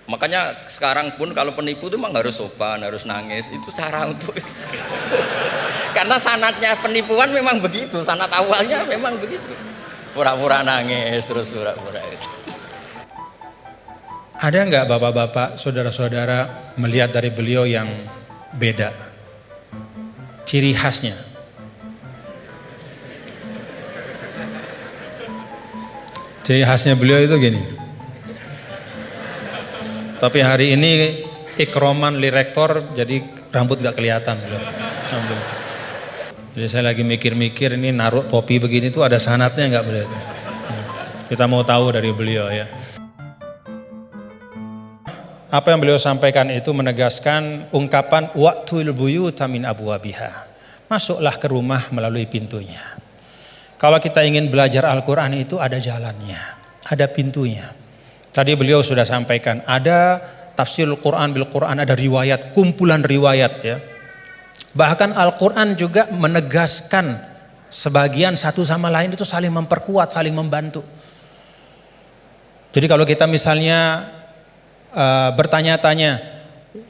Makanya sekarang pun kalau penipu itu memang harus sopan, harus nangis. Itu cara untuk karena sanatnya penipuan memang begitu, sanat awalnya memang begitu. Pura-pura nangis terus pura-pura itu. Ada nggak bapak-bapak, saudara-saudara melihat dari beliau yang beda? Ciri khasnya? Ciri khasnya beliau itu gini. Tapi hari ini ikroman li rektor, jadi rambut nggak kelihatan beliau. Jadi saya lagi mikir-mikir ini naruh topi begini tuh ada sanatnya nggak beliau? Kita mau tahu dari beliau ya. Apa yang beliau sampaikan itu menegaskan ungkapan wa'tul buyuta min abwabiha. Masuklah ke rumah melalui pintunya. Kalau kita ingin belajar Al-Quran itu ada jalannya, ada pintunya. Tadi beliau sudah sampaikan ada tafsir Al-Quran bil Quran, ada riwayat, kumpulan riwayat ya. Bahkan Al-Quran juga menegaskan sebagian satu sama lain itu saling memperkuat, saling membantu. Jadi kalau kita misalnya bertanya-tanya,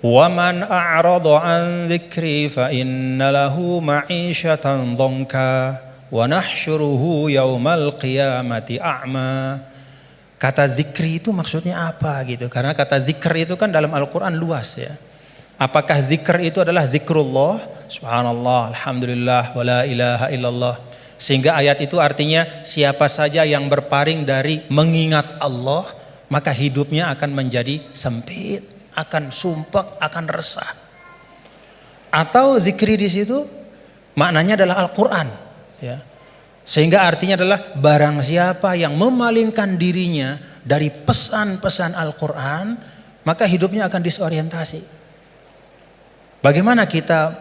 "Waman a'rada an dzikri fa inna lahu ma'isyatan dhanka wa nahsyuruhu yaumal qiyamati a'ma." Kata zikri itu maksudnya apa gitu? Karena kata zikr itu kan dalam Al-Quran luas ya. Apakah zikr itu adalah zikrullah, subhanallah, alhamdulillah, wa la ilaha illallah. Sehingga ayat itu artinya siapa saja yang berpaling dari mengingat Allah, maka hidupnya akan menjadi sempit, akan sumpek, akan resah. Atau zikri di situ maknanya adalah Al-Quran ya. Sehingga artinya adalah barang siapa yang memalingkan dirinya dari pesan-pesan Al-Quran, maka hidupnya akan disorientasi. Bagaimana kita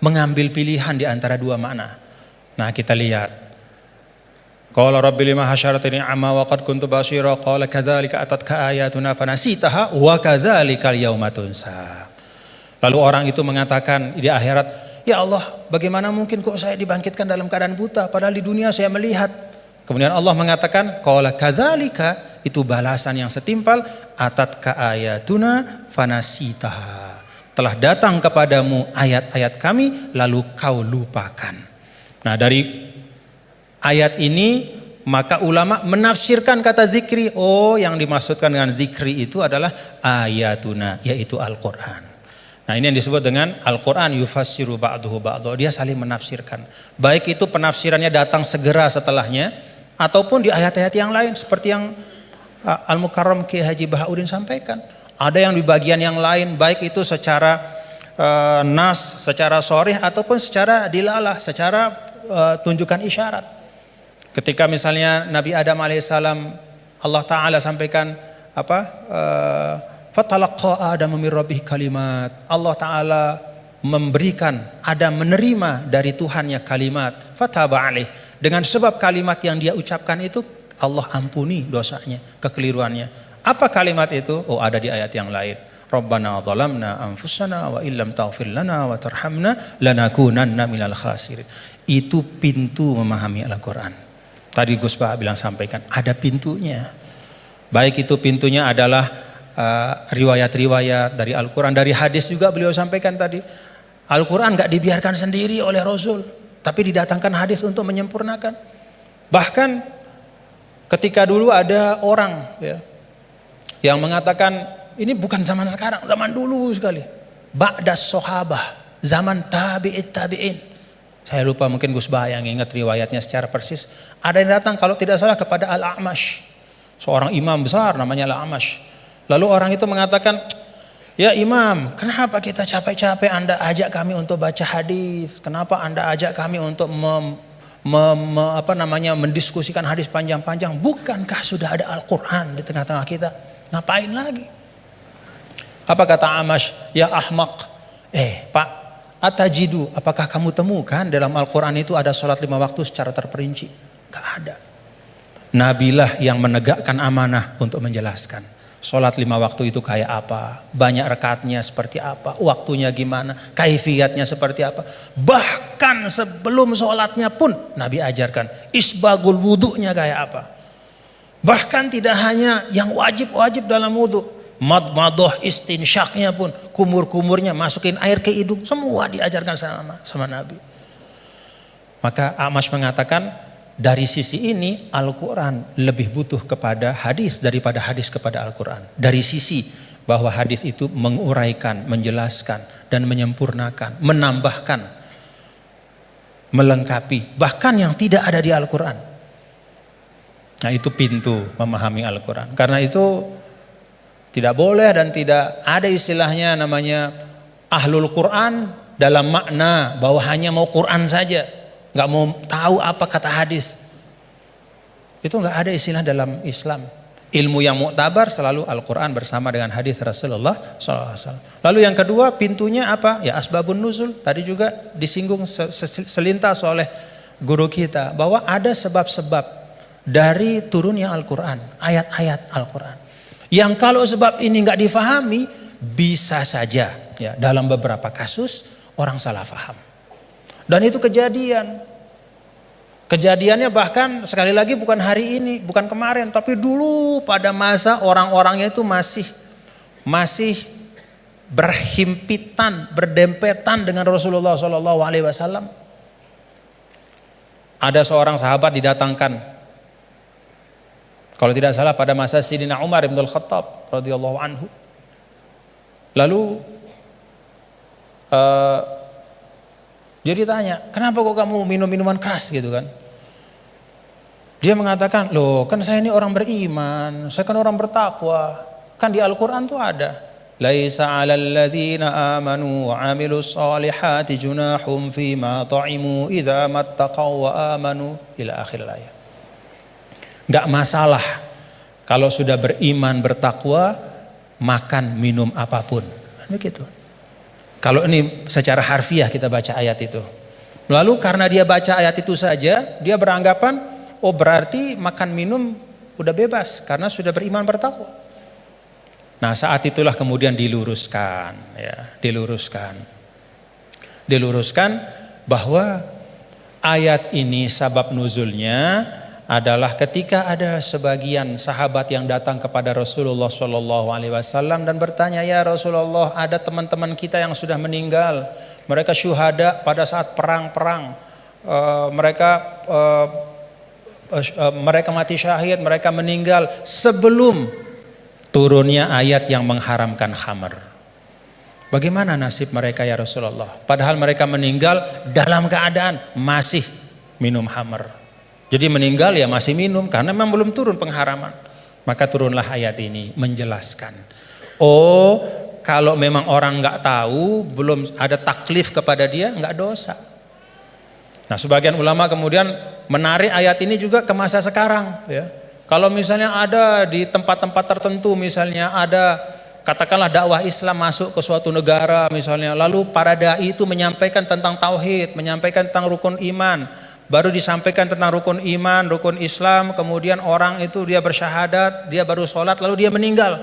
mengambil pilihan di antara dua makna? Nah kita lihat. Qala rabbi lima hasyaratini amma wa qad kuntu basira qala kadzalika atatka ayatuna fanasitaha wa kadzalikal yauma tunsa. Lalu orang itu mengatakan di akhirat, "Ya Allah, bagaimana mungkin kok saya dibangkitkan dalam keadaan buta padahal di dunia saya melihat." Kemudian Allah mengatakan, "Qala kadzalika," itu balasan yang setimpal, "atatka ayatuna fanasitaha." Telah datang kepadamu ayat-ayat kami lalu kau lupakan. Nah, dari ayat ini maka ulama menafsirkan kata zikri, oh yang dimaksudkan dengan zikri itu adalah ayatuna, yaitu Al-Quran. Nah ini yang disebut dengan Al-Quran yufassiru ba'duhu ba'duhu, dia saling menafsirkan. Baik itu penafsirannya datang segera setelahnya, ataupun di ayat-ayat yang lain seperti yang Al-Mukarram Kiai Haji Bahauddin sampaikan. Ada yang di bagian yang lain, baik itu secara nas, secara sharih ataupun secara dilalah, secara tunjukkan isyarat. Ketika misalnya Nabi Adam alaihissalam, Allah Ta'ala sampaikan apa? Fatalaqa Adam min rabbih kalimat. Allah Ta'ala memberikan Adam menerima dari Tuhannya kalimat. Fataba alaih. Dengan sebab kalimat yang dia ucapkan itu Allah ampuni dosanya, kekeliruannya. Apa kalimat itu? Oh ada di ayat yang lain. Rabbana zalamna anfusana wa illam taghfir lana wa tarhamna lanakunanna minal khasirin. Itu pintu memahami Al-Quran. Tadi Gus Bah bilang sampaikan ada pintunya. Baik itu pintunya adalah riwayat-riwayat dari Al-Quran, dari hadis juga beliau sampaikan tadi. Al-Quran gak dibiarkan sendiri oleh Rasul, tapi didatangkan hadis untuk menyempurnakan. Bahkan ketika dulu ada orang ya, yang mengatakan ini bukan zaman sekarang, zaman dulu sekali. Ba'das sahabah, zaman tabi'it tabi'in. Saya lupa, mungkin Gus Bah yang ingat riwayatnya secara persis. Ada yang datang kalau tidak salah kepada Al-A'mash, seorang imam besar namanya Al-A'mash. Lalu orang itu mengatakan, "Ya Imam, kenapa kita capek-capek Anda ajak kami untuk baca hadis? Kenapa Anda ajak kami untuk mendiskusikan hadis panjang-panjang? Bukankah sudah ada Al-Quran di tengah-tengah kita? Ngapain lagi?" Apa kata Amash? "Ya ahmaq, Pak, atajidu, apakah kamu temukan dalam Al-Quran itu ada sholat 5 waktu secara terperinci?" Gak ada. Nabilah yang menegakkan amanah untuk menjelaskan. Sholat 5 waktu itu kayak apa, banyak rakaatnya seperti apa, waktunya gimana, kaifiyatnya seperti apa. Bahkan sebelum sholatnya pun Nabi ajarkan isbagul wudunya kayak apa. Bahkan tidak hanya yang wajib-wajib dalam wudu, madmadah istinsyaknya pun, kumur-kumurnya masukin air ke hidung, semua diajarkan sama Nabi. Maka A'mash mengatakan dari sisi ini Al-Quran lebih butuh kepada hadis daripada hadis kepada Al-Quran. Dari sisi bahwa hadis itu menguraikan, menjelaskan dan menyempurnakan, menambahkan, melengkapi bahkan yang tidak ada di Al-Quran. Nah, itu pintu memahami Al-Quran. Karena itu tidak boleh dan tidak ada istilahnya namanya ahlul Quran dalam makna bahwa hanya mau Quran saja, nggak mau tahu apa kata hadis. Itu nggak ada istilah dalam Islam. Ilmu yang muktabar selalu Al-Quran bersama dengan hadis Rasulullah SAW. Lalu yang kedua pintunya apa? Ya asbabun nuzul. Tadi juga disinggung selintas oleh guru kita bahwa ada sebab-sebab dari turunnya Al-Quran, ayat-ayat Al-Quran. Yang kalau sebab ini nggak difahami, bisa saja ya dalam beberapa kasus orang salah faham. Dan itu kejadian. Kejadiannya bahkan sekali lagi bukan hari ini, bukan kemarin, tapi dulu pada masa orang-orangnya itu masih berhimpitan, berdempetan dengan Rasulullah SAW. Ada seorang sahabat didatangkan, kalau tidak salah pada masa Sayyidina Umar bin Al-Khattab radhiyallahu anhu. Lalu dia ditanya, kenapa kok kamu minum minuman keras gitu kan? Dia mengatakan, loh kan saya ini orang beriman, saya kan orang bertakwa. Kan di Al-Quran tuh ada, laisa 'alal ladzina amanu wa 'amilus solihati junahum fima ta'imu idza mattaqaw wa amanu ila akhir ayat. Enggak masalah kalau sudah beriman bertakwa makan minum apapun. Begitu. Kalau ini secara harfiah kita baca ayat itu. Lalu karena dia baca ayat itu saja, dia beranggapan, oh berarti makan minum udah bebas karena sudah beriman bertakwa. Nah saat itulah kemudian diluruskan bahwa ayat ini sabab nuzulnya adalah ketika ada sebagian sahabat yang datang kepada Rasulullah SAW dan bertanya, ya Rasulullah, ada teman-teman kita yang sudah meninggal, mereka syuhada pada saat perang-perang, mereka mati syahid, mereka meninggal sebelum turunnya ayat yang mengharamkan khamr. Bagaimana nasib mereka ya Rasulullah? Padahal mereka meninggal dalam keadaan masih minum khamr. Jadi meninggal ya masih minum karena memang belum turun pengharaman. Maka turunlah ayat ini menjelaskan. Oh, kalau memang orang nggak tahu, belum ada taklif kepada dia, nggak dosa. Nah, sebagian ulama kemudian menarik ayat ini juga ke masa sekarang. Ya, kalau misalnya ada di tempat-tempat tertentu, misalnya ada katakanlah dakwah Islam masuk ke suatu negara, misalnya, lalu para dai itu menyampaikan tentang tauhid, menyampaikan tentang rukun iman. Baru disampaikan tentang rukun iman, rukun Islam, kemudian orang itu dia bersyahadat, dia baru sholat, lalu dia meninggal.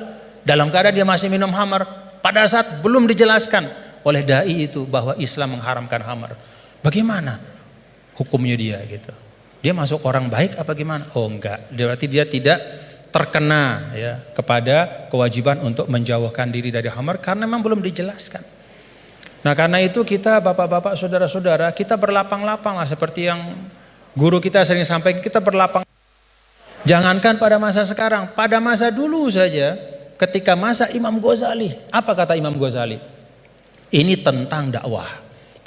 Dalam keadaan dia masih minum khamr. Pada saat belum dijelaskan oleh dai itu bahwa Islam mengharamkan khamr. Bagaimana hukumnya dia gitu? Dia masuk orang baik apa gimana? Oh enggak, berarti dia tidak terkena ya kepada kewajiban untuk menjauhkan diri dari khamr karena memang belum dijelaskan. Nah karena itu kita bapak-bapak saudara-saudara kita berlapang-lapang lah seperti yang guru kita sering sampaikan, kita berlapang. Jangankan pada masa sekarang, pada masa dulu saja ketika masa Imam Ghazali. Apa kata Imam Ghazali? Ini tentang dakwah.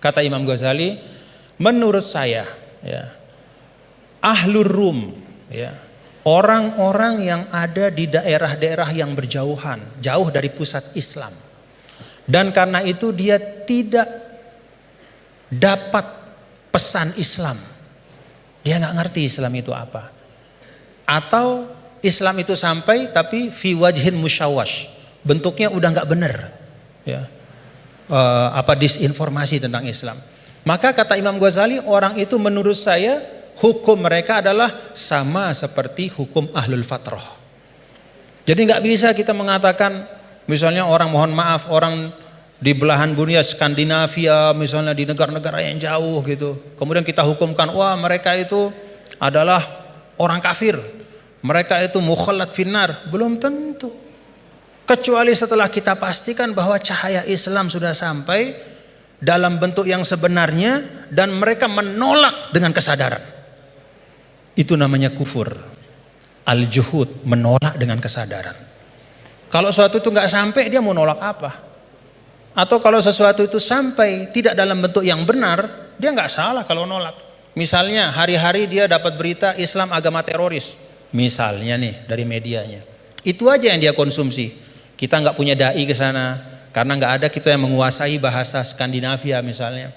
Kata Imam Ghazali, menurut saya ya, Ahlur Rum ya, orang-orang yang ada di daerah-daerah yang berjauhan, jauh dari pusat Islam. Dan karena itu dia tidak dapat pesan Islam. Dia nggak ngerti Islam itu apa. Atau Islam itu sampai tapi fi wajhin musyawash. Bentuknya udah nggak benar. Ya. Disinformasi tentang Islam. Maka kata Imam Ghazali, orang itu menurut saya hukum mereka adalah sama seperti hukum ahlul fatrah. Jadi nggak bisa kita mengatakan misalnya orang, mohon maaf, orang di belahan dunia Skandinavia misalnya di negara-negara yang jauh gitu. Kemudian kita hukumkan, wah mereka itu adalah orang kafir. Mereka itu mukhallat finnar. Belum tentu. kecuali setelah kita pastikan bahwa cahaya Islam sudah sampai dalam bentuk yang sebenarnya dan mereka menolak dengan kesadaran. Itu namanya kufur. Al-juhud, menolak dengan kesadaran. Kalau sesuatu itu nggak sampai, dia mau nolak apa? Atau kalau sesuatu itu sampai tidak dalam bentuk yang benar, dia nggak salah kalau nolak. Misalnya hari-hari dia dapat berita Islam agama teroris, misalnya nih dari medianya, itu aja yang dia konsumsi. Kita nggak punya dai ke sana karena nggak ada kita yang menguasai bahasa Skandinavia misalnya,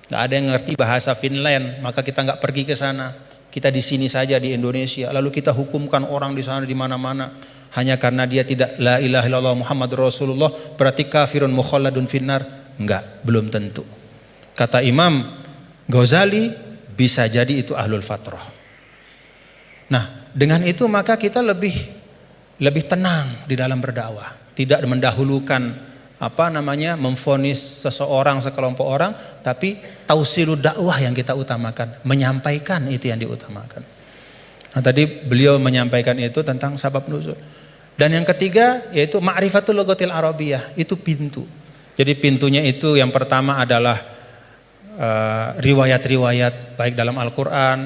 nggak ada yang ngerti bahasa Finland, maka kita nggak pergi ke sana. Kita di sini saja di Indonesia, lalu kita hukumkan orang di sana di mana-mana hanya karena dia tidak la ilaha illallah Muhammadur Rasulullah berarti kafirun mukhalladun finnar. Enggak, belum tentu. Kata Imam Ghazali, bisa jadi itu ahlul fatrah. Nah, dengan itu maka kita lebih tenang di dalam berdakwah, tidak mendahulukan memvonis seseorang, sekelompok orang, tapi tausilud dakwah yang kita utamakan, menyampaikan itu yang diutamakan. Nah, tadi beliau menyampaikan itu tentang sabab nuzul. Dan yang ketiga yaitu ma'rifatul lughatil arabiyyah, itu pintu. Jadi pintunya itu yang pertama adalah riwayat-riwayat baik dalam Al-Qur'an,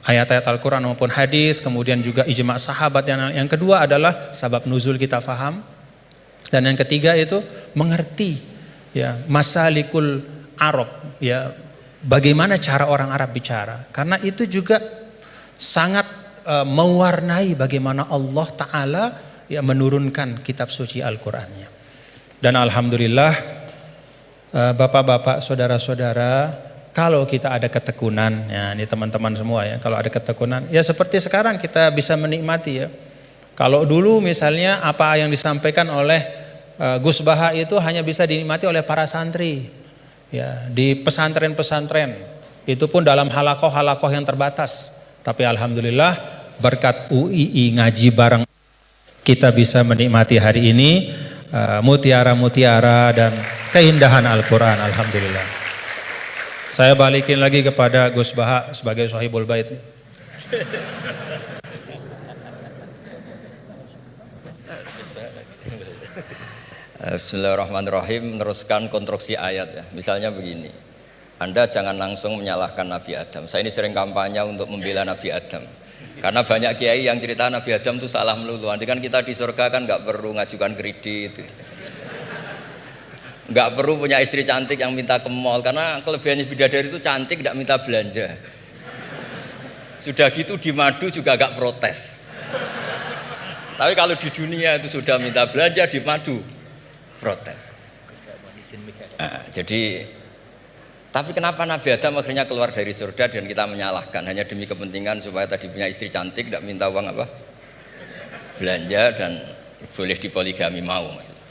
ayat-ayat Al-Qur'an maupun hadis, kemudian juga ijma' sahabat. Yang kedua adalah sabab nuzul kita faham. Dan yang ketiga itu mengerti ya masalikul Arab, ya bagaimana cara orang Arab bicara, karena itu juga sangat mewarnai bagaimana Allah Ta'ala ya menurunkan kitab suci Al-Qur'annya. Dan alhamdulillah bapak-bapak, saudara-saudara, kalau kita ada ketekunan, ya ini teman-teman semua ya, kalau ada ketekunan ya seperti sekarang kita bisa menikmati ya. Kalau dulu misalnya apa yang disampaikan oleh Gus Baha itu hanya bisa dinikmati oleh para santri ya, di pesantren-pesantren, itu pun dalam halakoh-halakoh yang terbatas. Tapi alhamdulillah berkat UII ngaji bareng kita bisa menikmati hari ini mutiara-mutiara dan keindahan Al-Quran. Alhamdulillah. Saya balikin lagi kepada Gus Baha sebagai Sohibul Bait. Bismillahirrahmanirrahim. Meneruskan konstruksi ayat ya. Misalnya begini, Anda jangan langsung menyalahkan Nabi Adam. Saya ini sering kampanye untuk membela Nabi Adam, karena banyak kiai yang cerita Nabi Adam itu salah melulu. Nanti kan kita di surga kan nggak perlu ngajukan kredit, nggak perlu punya istri cantik yang minta ke mall, karena kelebihannya bidadari itu cantik, nggak minta belanja. Sudah gitu di madu juga nggak protes. Tapi kalau di dunia itu sudah minta belanja, di madu protes. Jadi, tapi kenapa Nabi Adam akhirnya keluar dari surga dan kita menyalahkan hanya demi kepentingan supaya tadi punya istri cantik, tidak minta uang apa? Belanja dan boleh dipoligami mau maksudnya.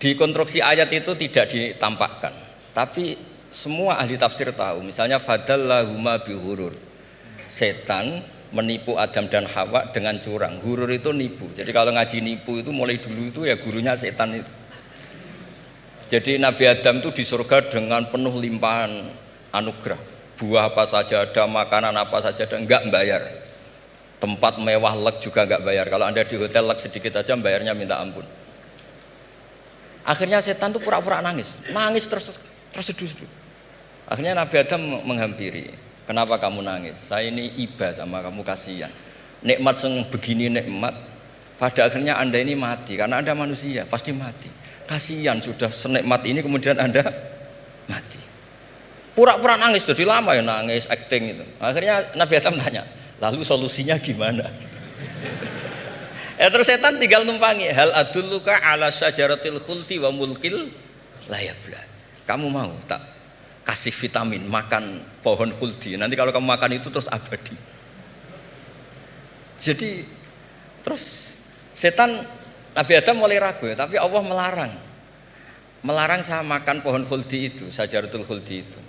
Di konstruksi ayat itu tidak ditampakkan, tapi semua ahli tafsir tahu. Misalnya fadallahuma bihurur, setan menipu Adam dan Hawa dengan curang. Hurur itu nipu. Jadi kalau ngaji nipu itu mulai dulu itu ya gurunya setan itu. Jadi Nabi Adam itu di surga dengan penuh limpahan anugerah. Buah apa saja ada, makanan apa saja ada, enggak bayar. Tempat mewah leg juga enggak bayar. Kalau Anda di hotel leg sedikit aja bayarnya minta ampun. Akhirnya setan itu pura-pura nangis terseduh-seduh. Akhirnya Nabi Adam menghampiri. Kenapa kamu nangis? Saya ini iba sama kamu, kasihan. Nikmat begini nikmat, pada akhirnya Anda ini mati, karena Anda manusia pasti mati. Kasihan sudah senikmat ini kemudian Anda mati. Pura-pura nangis, jadi lama ya nangis, acting itu. Akhirnya Nabi Adam tanya, lalu solusinya gimana? Terus setan tinggal numpangi. Hal adulluka ala syajaratil khuldi wa mulkil la yabla. Kamu mau tak kasih vitamin, makan pohon khuldi, nanti kalau kamu makan itu terus abadi. Jadi terus setan, Nabi Adam mulai ragu ya, tapi Allah melarang saya makan pohon khuldi itu, sajaratul khuldi itu.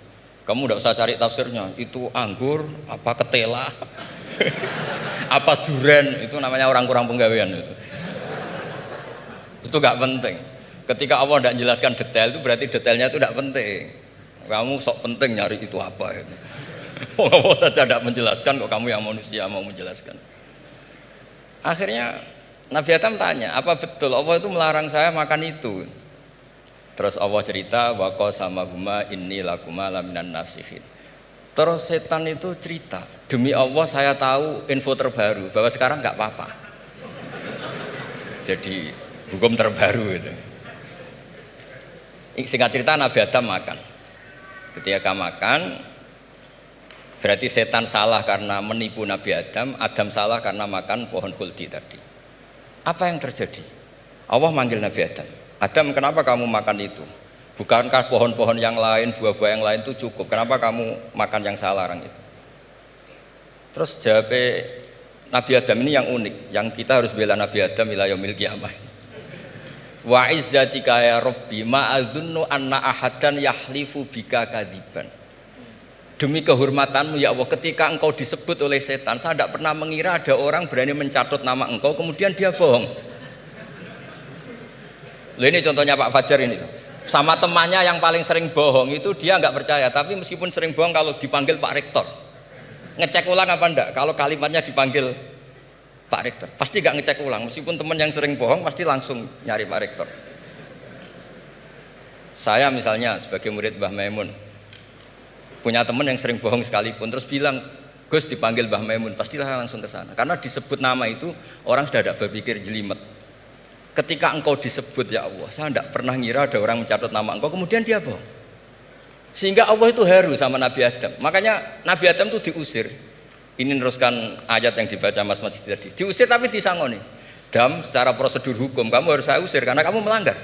Kamu tidak usah cari tafsirnya, itu anggur apa ketela apa duren, itu namanya orang kurang penggawean itu gak penting. Ketika Allah tidak jelaskan detail itu berarti detailnya itu tidak penting. Kamu sok penting nyari itu apa itu. Allah saja tidak menjelaskan, kok kamu yang manusia mau menjelaskan. Akhirnya Nabi Adam tanya, apa betul Allah itu melarang saya makan itu? Terus Allah cerita, wa qasamahuma inni lakuma laminan nasihin. Terus setan itu cerita, demi Allah saya tahu info terbaru bahwa sekarang nggak apa-apa. Jadi hukum terbaru itu. Singkat cerita Nabi Adam makan. Ketika makan, berarti setan salah karena menipu Nabi Adam, Adam salah karena makan pohon khuldi tadi. Apa yang terjadi? Allah manggil Nabi Adam. Adam, kenapa kamu makan itu? Bukankah pohon-pohon yang lain, buah-buah yang lain itu cukup? Kenapa kamu makan yang saya larang itu? Terus jawab Nabi Adam ini yang unik, yang kita harus bela Nabi Adam ila yaumil qiyamah. Wa izzatika ya Rabbi ma adzunnu anna ahadan yahlifu bika kadiban. Demi kehormatanmu ya Allah, ketika engkau disebut oleh setan, saya tidak pernah mengira ada orang berani mencatut nama engkau kemudian dia bohong. Loh, ini contohnya Pak Fajar ini. Sama temannya yang paling sering bohong itu dia nggak percaya, tapi meskipun sering bohong kalau dipanggil Pak Rektor ngecek ulang apa enggak, kalau kalimatnya dipanggil Pak Rektor pasti nggak ngecek ulang, meskipun teman yang sering bohong pasti langsung nyari Pak Rektor. Saya misalnya sebagai murid Mbah Maimun punya teman yang sering bohong sekalipun terus bilang, Gus dipanggil Mbah Maimun, pastilah langsung ke sana karena disebut nama itu orang sudah ada berpikir jelimet. Ketika engkau disebut ya Allah, saya tidak pernah ngira ada orang mencatat nama engkau kemudian dia bohong. Sehingga Allah itu haru sama Nabi Adam. Makanya Nabi Adam itu diusir. Ini meneruskan ayat yang dibaca Mas Majid tadi. Diusir tapi disangoni. Dam, secara prosedur hukum kamu harus saya usir karena kamu melanggar.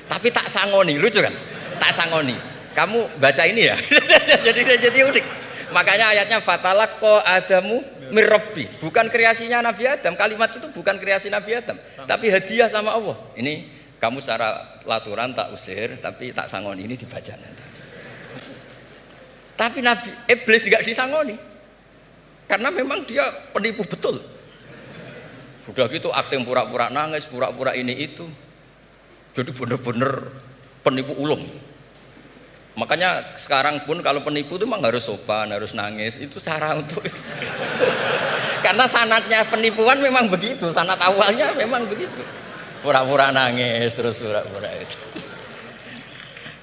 Tapi tak sangoni, lucu kan? Tak sangoni. Kamu baca ini ya. jadi unik. Makanya ayatnya fatalaqqa Adamu mir Rabbi, bukan kreasinya Nabi Adam. Kalimat itu bukan kreasi Nabi Adam, tapi hadiah sama Allah. Ini kamu secara laturan tak usir, tapi tak sangoni, ini dibaca nanti. Tapi Nabi Iblis tidak disangoni, karena memang dia penipu betul. Sudah gitu akting pura-pura nangis, pura-pura ini itu. Jadi benar-benar penipu ulung. Makanya sekarang pun kalau penipu itu memang harus sopan, harus nangis, itu cara untuk itu. Karena sanatnya penipuan memang begitu, sanat awalnya memang begitu. Pura-pura nangis, terus pura-pura itu.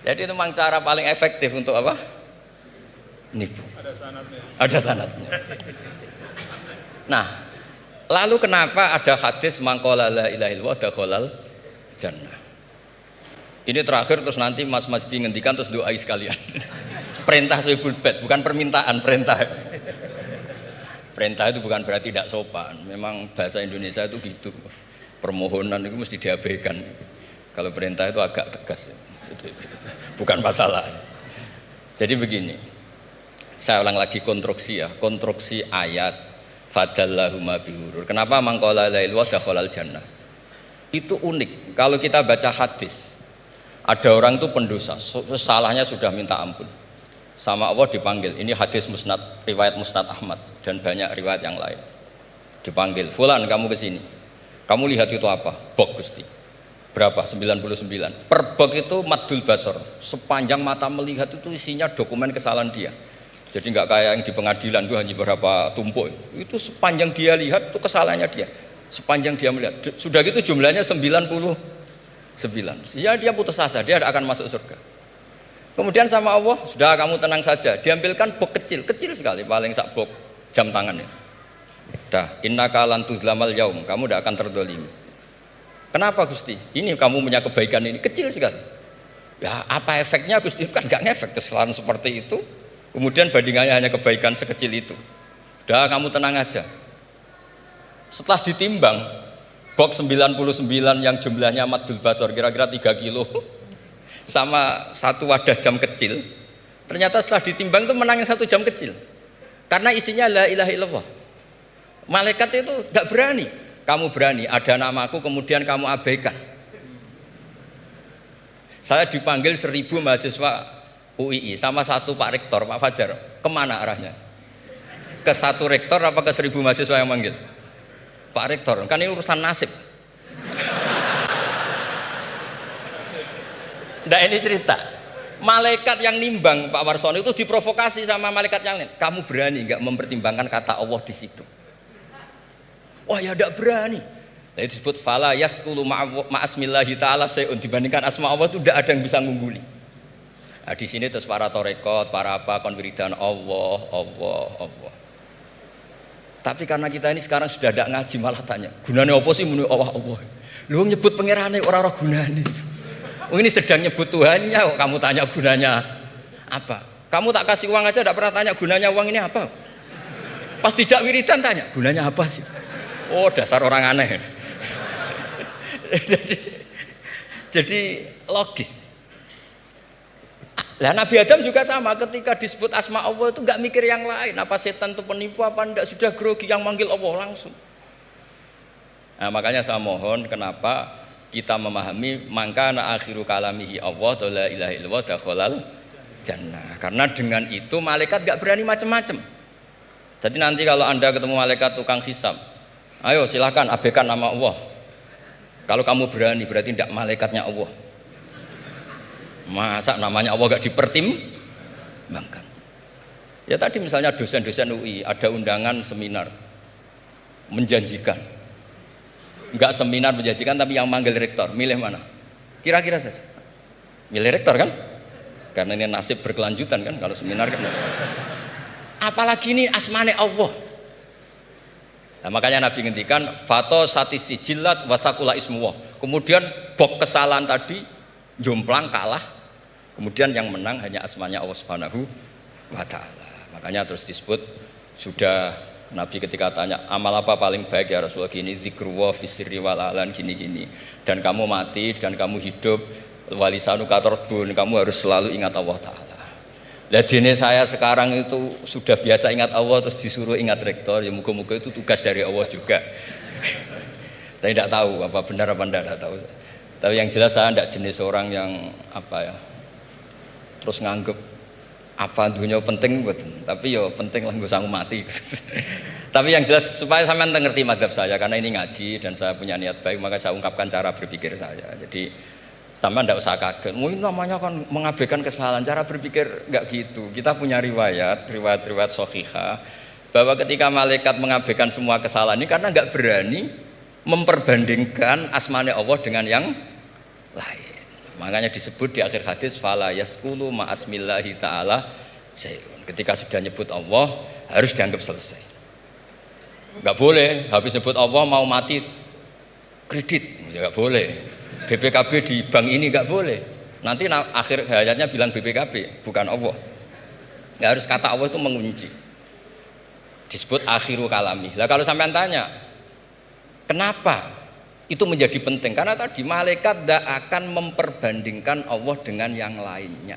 Jadi itu memang cara paling efektif untuk apa? Nipu. Ada sanatnya. Ada sanatnya. Nah, lalu kenapa ada hadis mangqala la ilaha illallah dakhalal jannah? Ini terakhir terus nanti Mas Majdi ngendikan terus doai sekalian. Perintah sohibul bait, bukan permintaan, perintah. Perintah itu bukan berarti tidak sopan. Memang bahasa Indonesia itu gitu. Permohonan itu mesti diabaikan. Kalau perintah itu agak tegas. Bukan masalah. Jadi begini. Saya ulang lagi konstruksi ya, konstruksi ayat fadallahuma bihurur. Kenapa mangqala la ilaha illallah dakhalal jannah? Itu unik. Kalau kita baca hadis, ada orang itu pendosa, salahnya sudah minta ampun. Sama Allah dipanggil, ini hadis musnad, riwayat musnad Ahmad dan banyak riwayat yang lain. Dipanggil, fulan kamu kesini. Kamu lihat itu apa? Bok Gusti. Berapa? 99. Per bok itu maddul basor. Sepanjang mata melihat itu isinya dokumen kesalahan dia. Jadi nggak kayak yang di pengadilan itu hanya beberapa tumpuk. Itu sepanjang dia lihat itu kesalahannya dia. Sepanjang dia melihat. Sudah gitu jumlahnya 99. Ya dia putus asa, dia akan masuk surga. Kemudian sama Allah, sudah kamu tenang saja. Diambilkan bok kecil, kecil sekali, paling sak bok jam tangannya. Dah, innaka lan tuzlamal yaum, kamu tidak akan terdolimi. Kenapa Gusti? Ini kamu punya kebaikan ini kecil sekali. Ya apa efeknya Gusti? Kan nggak ngefek kesalahan seperti itu. Kemudian bandingannya hanya kebaikan sekecil itu. Dah kamu tenang aja. Setelah ditimbang, box 99 yang jumlahnya maddul basor kira-kira 3 kilo sama satu wadah jam kecil, ternyata setelah ditimbang itu menang yang 1 jam kecil karena isinya la ilaha illallah. Malaikat itu gak berani, kamu berani ada namaku kemudian kamu abaikan. Saya dipanggil 1000 mahasiswa UII sama satu Pak Rektor, Pak Fajar, kemana arahnya? Ke satu rektor apa ke 1000 mahasiswa yang manggil? Pak Rektor, kan ini urusan nasib. Nah ini cerita. Malaikat yang nimbang Pak Warsono itu diprovokasi sama malaikat yang lain. Kamu berani nggak mempertimbangkan kata Allah di situ? Wah ya tidak berani. Jadi disebut fala yaskulu ma'asmillahi ta'ala syai'un, dibandingkan asma Allah itu tidak ada yang bisa ngungguli. Nah, di sini terus para torekot, para apa konwiridan Allah, Allah, Allah. Tapi karena kita ini sekarang sudah tidak ngaji malah tanya, gunanya apa sih muni Allah Allah? Lu nyebut pangerane orang-orang gunanya. Oh ini sedang nyebut Tuhannya, kok kamu tanya gunanya apa? Kamu tak kasih uang aja tidak pernah tanya gunanya uang ini apa? Pas dijak wiridan tanya, gunanya apa sih? Oh dasar orang aneh. jadi logis. Lah Nabi Adam juga sama, ketika disebut asma Allah itu nggak mikir yang lain, apa setan itu penipu apa enggak, sudah grogi yang manggil Allah langsung. Nah makanya saya mohon, kenapa kita memahami mangkana akhiru kalamihi Allah la ilaha illallah dakhalal jannah, karena dengan itu malaikat nggak berani macam-macam. Jadi nanti kalau Anda ketemu malaikat tukang hisab, ayo silakan abaikan nama Allah. Kalau kamu berani berarti tidak malaikatnya Allah. Masa namanya Allah gak dipertimbangkan? Ya tadi misalnya dosen-dosen UI ada undangan seminar menjanjikan, enggak seminar menjanjikan tapi yang manggil rektor, milih mana? Kira-kira saja milih rektor kan? Karena ini nasib berkelanjutan kan kalau seminar kan. Apalagi ini asmane Allah. Nah, makanya Nabi ngendikan fato satis sijilat wasakula ismuwah. Kemudian bok kesalahan tadi jomplang kalah. Kemudian yang menang hanya asmanya Allah Subhanahu wa taala. Makanya terus disebut, sudah Nabi ketika tanya amal apa paling baik ya Rasulullah, gini zikrullah fisirri wal alan gini-gini. Dan kamu mati dan kamu hidup walisanu katordun, kamu harus selalu ingat Allah taala. Lah dene saya sekarang itu sudah biasa ingat Allah terus disuruh ingat rektor, ya muga-muga itu tugas dari Allah juga. Saya tidak tahu apa benar apa tidak tahu. Tapi yang jelas saya tidak jenis orang yang apa ya, terus nganggep apa dunia penting betul, tapi yo penting lah gue sanggup mati. Tapi yang jelas supaya sampean ngerti madhab saya, karena ini ngaji dan saya punya niat baik, maka saya ungkapkan cara berpikir saya. Jadi sampean tidak usah kaget, mungkin namanya kan mengabaikan kesalahan, cara berpikir nggak gitu. Kita punya riwayat sahihah bahwa ketika malaikat mengabaikan semua kesalahan ini karena nggak berani memperbandingkan asmane Allah dengan yang lain. Makanya disebut di akhir hadis fala yaskulu ma'asmillahi ta'ala syai'un. Ketika sudah nyebut Allah harus dianggap selesai. Enggak boleh habis nyebut Allah mau mati kredit, enggak boleh. BPKB di bank ini enggak boleh. Nanti akhir hayatnya bilang BPKB bukan Allah. Enggak harus kata Allah itu mengunci. Disebut akhiru kalami. Lah kalau sampean tanya, kenapa itu menjadi penting? Karena tadi malaikat tidak akan memperbandingkan Allah dengan yang lainnya.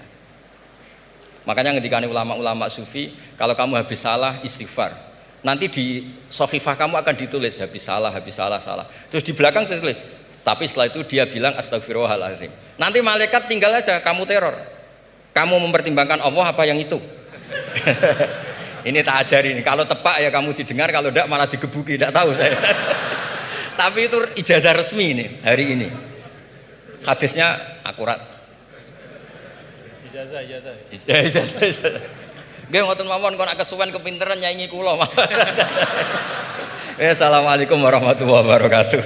Makanya ketika ulama-ulama sufi, kalau kamu habis salah istighfar, nanti di sohifah kamu akan ditulis habis salah, salah. Terus di belakang ditulis, tapi setelah itu dia bilang astagfirullahaladzim. Nanti malaikat tinggal aja kamu teror, kamu mempertimbangkan Allah apa yang itu. Ini tak ajarin, kalau tepak ya kamu didengar, kalau tidak malah digebuki, tidak tahu saya. Tapi itu ijazah resmi ini hari ini. Hadisnya akurat. Ijazah. Nggih ngoten mawon, kok nak kesuwen kepinteran nyanyi kula. Assalamualaikum warahmatullahi wabarakatuh.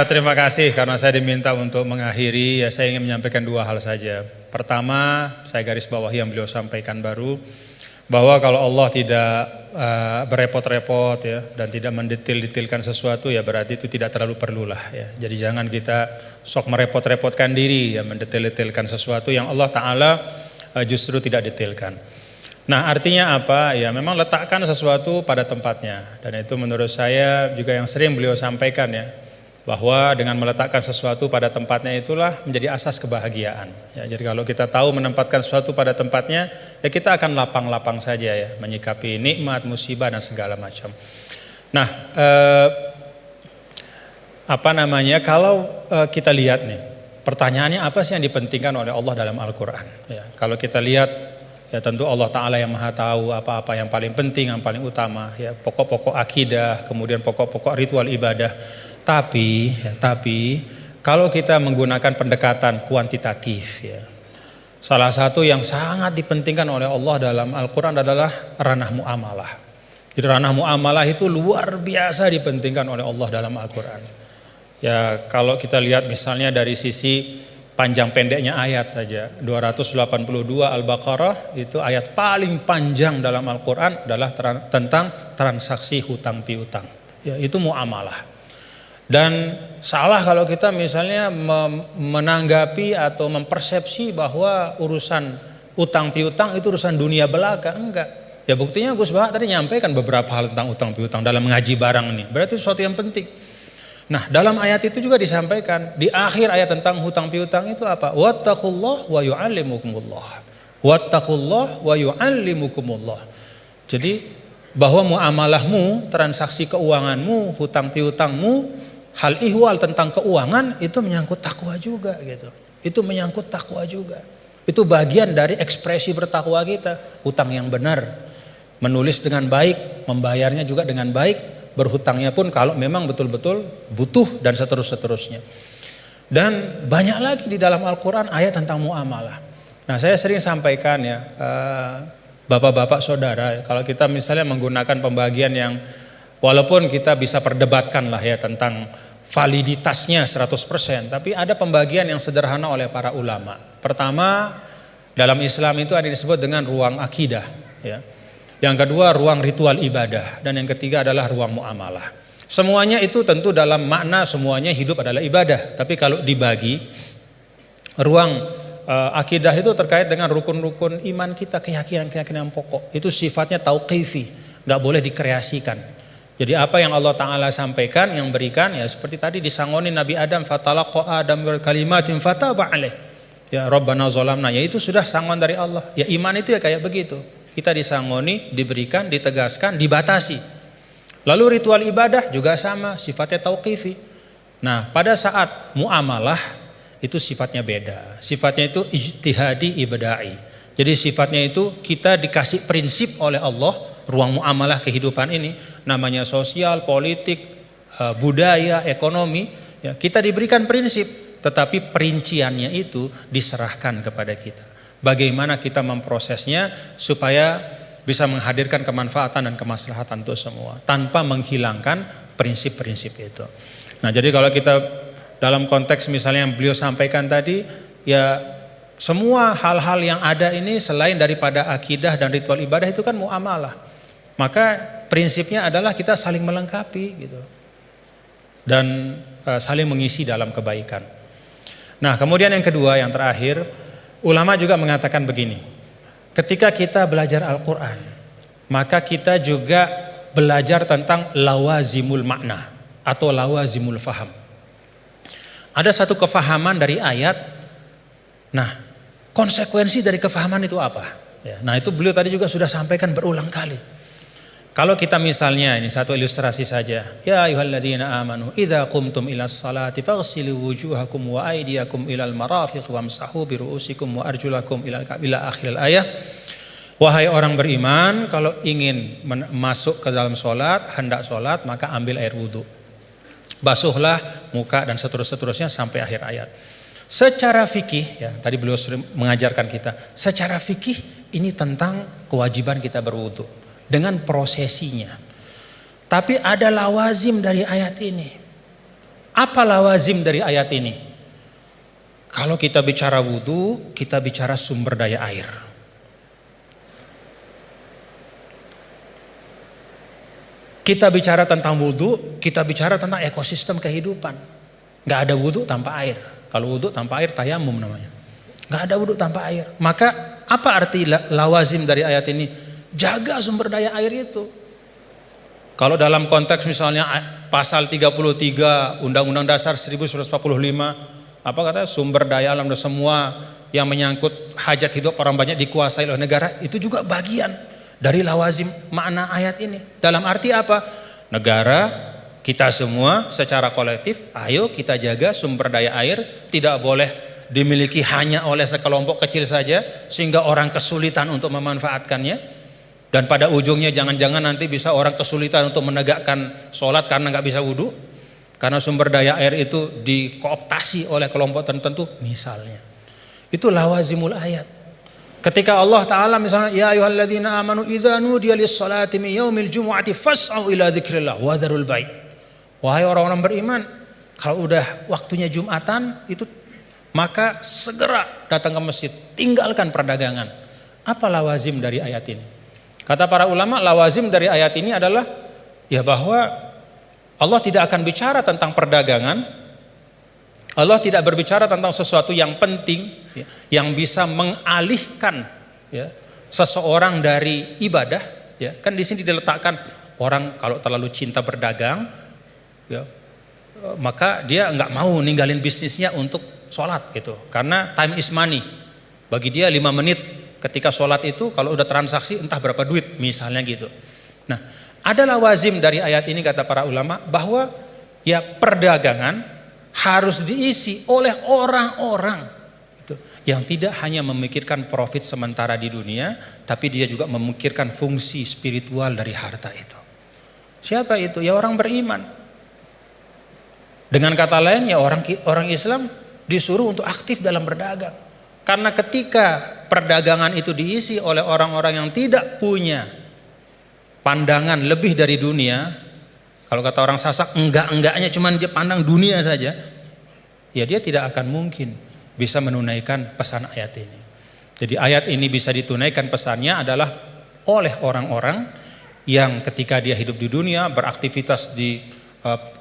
Terima kasih karena saya diminta untuk mengakhiri, ya saya ingin menyampaikan dua hal saja. Pertama, saya garis bawahi yang beliau sampaikan baru, bahwa kalau Allah tidak berepot-repot ya dan tidak mendetil-detilkan sesuatu, ya berarti itu tidak terlalu perlulah ya. Jadi jangan kita sok merepot-repotkan diri ya mendetil-detilkan sesuatu yang Allah Ta'ala justru tidak detilkan. Nah artinya apa? Ya memang letakkan sesuatu pada tempatnya, dan itu menurut saya juga yang sering beliau sampaikan ya, bahwa dengan meletakkan sesuatu pada tempatnya itulah menjadi asas kebahagiaan. Ya, jadi kalau kita tahu menempatkan sesuatu pada tempatnya, ya kita akan lapang-lapang saja ya, menyikapi nikmat, musibah dan segala macam. Nah, kalau kita lihat nih, pertanyaannya apa sih yang dipentingkan oleh Allah dalam Al-Quran? Ya, kalau kita lihat, ya tentu Allah Ta'ala yang maha tahu apa-apa yang paling penting, yang paling utama, ya pokok-pokok akidah, kemudian pokok-pokok ritual ibadah. Tapi kalau kita menggunakan pendekatan kuantitatif ya, Salah satu yang sangat dipentingkan oleh Allah dalam Al-Quran adalah ranah muamalah. Jadi ranah muamalah itu luar biasa dipentingkan oleh Allah dalam Al-Quran. Ya kalau kita lihat misalnya dari sisi panjang pendeknya ayat saja, 282 Al-Baqarah itu ayat paling panjang dalam Al-Quran adalah tentang transaksi hutang piutang. Ya itu muamalah. Dan salah kalau kita misalnya menanggapi atau mempersepsi bahwa urusan utang piutang itu urusan dunia belaka. Enggak. Ya buktinya Gus Bahak tadi nyampaikan beberapa hal tentang utang piutang dalam mengaji barang ini. Berarti sesuatu yang penting. Nah dalam ayat itu juga disampaikan di akhir ayat tentang hutang piutang itu apa? Wattaqullah wa yu'allimukumullah. Wattaqullah wa yu'allimukumullah. Jadi bahwa muamalahmu, transaksi keuanganmu, hutang piutangmu, hal ihwal tentang keuangan itu menyangkut takwa juga gitu. Itu menyangkut takwa juga. Itu bagian dari ekspresi bertakwa kita. Hutang yang benar, menulis dengan baik, membayarnya juga dengan baik, berhutangnya pun kalau memang betul-betul butuh dan seterusnya. Dan banyak lagi di dalam Al-Quran ayat tentang muamalah. Nah saya sering sampaikan ya, bapak-bapak saudara, kalau kita misalnya menggunakan pembagian yang walaupun kita bisa perdebatkan lah ya tentang validitasnya 100%, tapi ada pembagian yang sederhana oleh para ulama. Pertama, dalam Islam itu ada disebut dengan ruang akidah, ya. Yang kedua ruang ritual ibadah, dan yang ketiga adalah ruang muamalah. Semuanya itu tentu dalam makna semuanya hidup adalah ibadah, tapi kalau dibagi ruang akidah itu terkait dengan rukun-rukun iman kita, keyakinan-keyakinan pokok. Itu sifatnya tauqifi, nggak boleh dikreasikan. Jadi apa yang Allah Ta'ala sampaikan, yang berikan, ya seperti tadi disangoni Nabi Adam, fatalaqa Adam bil kalimatin fataba alaih. Ya Rabbana zalamna, ya itu sudah sangon dari Allah. Ya iman itu ya kayak begitu. Kita disangoni, diberikan, ditegaskan, dibatasi. Lalu ritual ibadah juga sama, sifatnya tauqifi. Nah pada saat muamalah itu sifatnya beda. Sifatnya itu ijtihadi ibada'i. Jadi sifatnya itu kita dikasih prinsip oleh Allah, ruang muamalah kehidupan ini, namanya sosial, politik, budaya, ekonomi, ya, kita diberikan prinsip, tetapi perinciannya itu diserahkan kepada kita. Bagaimana kita memprosesnya supaya bisa menghadirkan kemanfaatan dan kemaslahatan untuk semua, tanpa menghilangkan prinsip-prinsip itu. Nah jadi kalau kita dalam konteks misalnya yang beliau sampaikan tadi, ya semua hal-hal yang ada ini selain daripada akidah dan ritual ibadah itu kan muamalah. Maka prinsipnya adalah kita saling melengkapi gitu. Dan saling mengisi dalam kebaikan. Nah, kemudian yang kedua, yang terakhir, ulama juga mengatakan begini. Ketika kita belajar Al-Qur'an, maka kita juga belajar tentang lawazimul makna atau lawazimul faham. Ada satu kefahaman dari ayat. Nah, konsekuensi dari kefahaman itu apa? Ya, nah itu beliau tadi juga sudah sampaikan berulang kali. Kalau kita misalnya, ini satu ilustrasi saja. Ya ayyuhalladzina amanu idza qumtum ilas salati faghsilu wujuhakum wa aydiyakum ilal marafiq wamsahu bi ru'usikum wa arjulakum ila akhiril ayah. Wahai orang beriman, kalau ingin masuk ke dalam sholat, hendak sholat, maka ambil air wudhu. Basuhlah muka dan seterusnya sampai akhir ayat. Secara fikih, ya tadi beliau sering mengajarkan kita, secara fikih ini tentang kewajiban kita berwudu dengan prosesinya. Tapi ada lawazim dari ayat ini. Apa lawazim dari ayat ini? Kalau kita bicara wudu, kita bicara sumber daya air. Kita bicara tentang wudu, kita bicara tentang ekosistem kehidupan. Gak ada wudu tanpa air. Kalau wudu tanpa air tayamum namanya. Gak ada wudu tanpa air. Maka apa arti lawazim dari ayat ini? Jaga sumber daya air itu. Kalau dalam konteks misalnya pasal 33 Undang-Undang Dasar 1945, apa kata sumber daya alam dan semua yang menyangkut hajat hidup orang banyak dikuasai oleh negara, itu juga bagian dari lawazim makna ayat ini. Dalam arti apa? Negara, kita semua secara kolektif, ayo kita jaga sumber daya air, tidak boleh dimiliki hanya oleh sekelompok kecil saja sehingga orang kesulitan untuk memanfaatkannya. Dan pada ujungnya jangan-jangan nanti bisa orang kesulitan untuk menegakkan sholat karena nggak bisa wudhu, karena sumber daya air itu dikooptasi oleh kelompok tertentu misalnya. Itu lawazimul ayat. Ketika Allah Ta'ala misalnya, ya ayyuhalladzina amanu idza nudiya lis-salati min yaumil jumu'ati fas'au ila dzikrillah wa dzarul bai'. Wahai orang-orang beriman, kalau udah waktunya Jumatan itu maka segera datang ke masjid, tinggalkan perdagangan. Apa lawazim dari ayat ini? Kata para ulama, lawazim dari ayat ini adalah ya bahwa Allah tidak akan bicara tentang perdagangan. Allah tidak berbicara tentang sesuatu yang penting ya, yang bisa mengalihkan ya, seseorang dari ibadah. Ya. Kan di sini diletakkan orang kalau terlalu cinta berdagang, ya, maka dia nggak mau ninggalin bisnisnya untuk sholat gitu. Karena time is money. Bagi dia 5 menit ketika sholat itu kalau udah transaksi entah berapa duit misalnya gitu. Nah, ada lawazim dari ayat ini kata para ulama bahwa ya perdagangan harus diisi oleh orang-orang gitu, yang tidak hanya memikirkan profit sementara di dunia, tapi dia juga memikirkan fungsi spiritual dari harta itu. Siapa itu? Ya orang beriman. Dengan kata lain ya orang Islam disuruh untuk aktif dalam berdagang. Karena ketika perdagangan itu diisi oleh orang-orang yang tidak punya pandangan lebih dari dunia, kalau kata orang Sasak, enggaknya cuman dia pandang dunia saja, ya dia tidak akan mungkin bisa menunaikan pesan ayat ini. Jadi ayat ini bisa ditunaikan pesannya adalah oleh orang-orang yang ketika dia hidup di dunia, beraktivitas di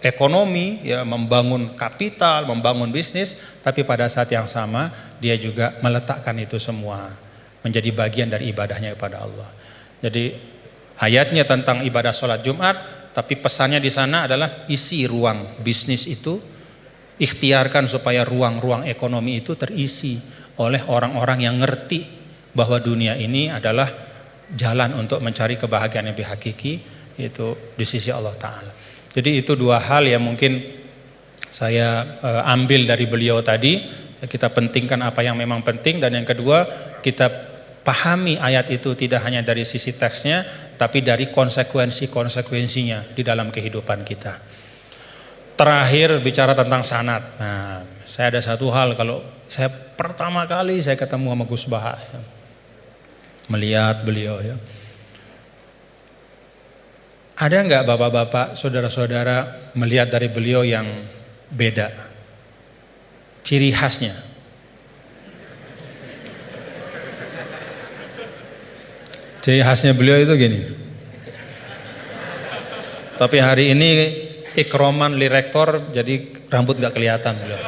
ekonomi, ya, membangun kapital, membangun bisnis, tapi pada saat yang sama dia juga meletakkan itu semua menjadi bagian dari ibadahnya kepada Allah. Jadi ayatnya tentang ibadah sholat Jumat, tapi pesannya di sana adalah isi ruang bisnis itu, ikhtiarkan supaya ruang-ruang ekonomi itu terisi oleh orang-orang yang ngerti bahwa dunia ini adalah jalan untuk mencari kebahagiaan yang lebih hakiki, itu di sisi Allah Ta'ala. Jadi itu 2 hal yang mungkin saya ambil dari beliau tadi. Kita pentingkan apa yang memang penting, dan yang kedua kita pahami ayat itu tidak hanya dari sisi teksnya, tapi dari konsekuensinya di dalam kehidupan kita. Terakhir bicara tentang sanad. Nah, saya ada satu hal, kalau saya pertama kali saya ketemu sama Gus Baha, ya, melihat beliau ya. Ada nggak bapak-bapak, saudara-saudara melihat dari beliau yang beda? Ciri khasnya. Ciri khasnya beliau itu gini. Tapi hari ini ikroman li rektor, jadi rambut nggak kelihatan beliau.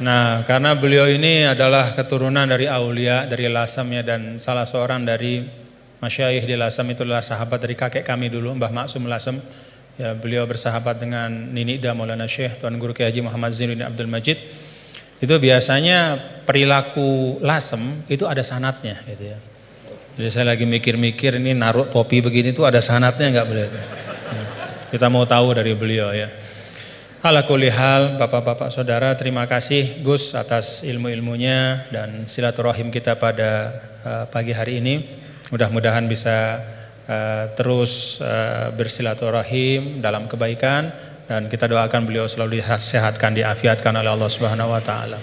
Nah, karena beliau ini adalah keturunan dari aulia, dari Lasem ya, dan salah seorang dari masyayikh di Lasem itu adalah sahabat dari kakek kami dulu, Mbah Maksum Lasem. Ya, beliau bersahabat dengan Nini Da Maulana Syekh Tuan Guru Kiai Haji Muhammad Zainuddin Abdul Majid. Itu biasanya perilaku Lasem itu ada sanatnya gitu ya. Jadi saya lagi mikir-mikir ini naruh topi begini tuh ada sanatnya nggak beliau? Ya, kita mau tahu dari beliau ya. Ala kulli hal, bapak-bapak saudara, terima kasih Gus atas ilmu-ilmunya dan silaturahim kita pada pagi hari ini. Mudah-mudahan bisa terus bersilaturahim dalam kebaikan, dan kita doakan beliau selalu disehatkan, diafiatkan oleh Allah Subhanahu wa taala.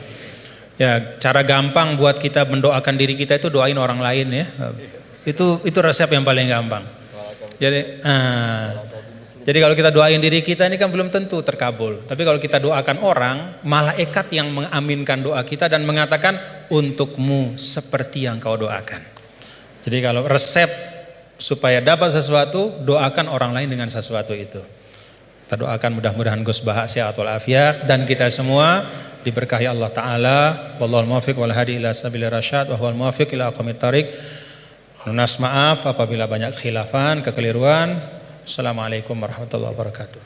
Ya, cara gampang buat kita mendoakan diri kita itu doain orang lain ya. Itu resep yang paling gampang. Jadi kalau kita doain diri kita ini kan belum tentu terkabul. Tapi kalau kita doakan orang, malaikat yang mengaminkan doa kita dan mengatakan untukmu seperti yang kau doakan. Jadi kalau resep supaya dapat sesuatu, doakan orang lain dengan sesuatu itu. Kita doakan mudah-mudahan Gus Baha sehat walafiat dan kita semua diberkahi Allah Ta'ala. Wallahul muwaffiq wal hadi ila sabilir rasyad wa huwal muwaffiq ila aqwamit thariq. Nunas maaf apabila banyak khilafan, kekeliruan. Assalamualaikum warahmatullahi wabarakatuh.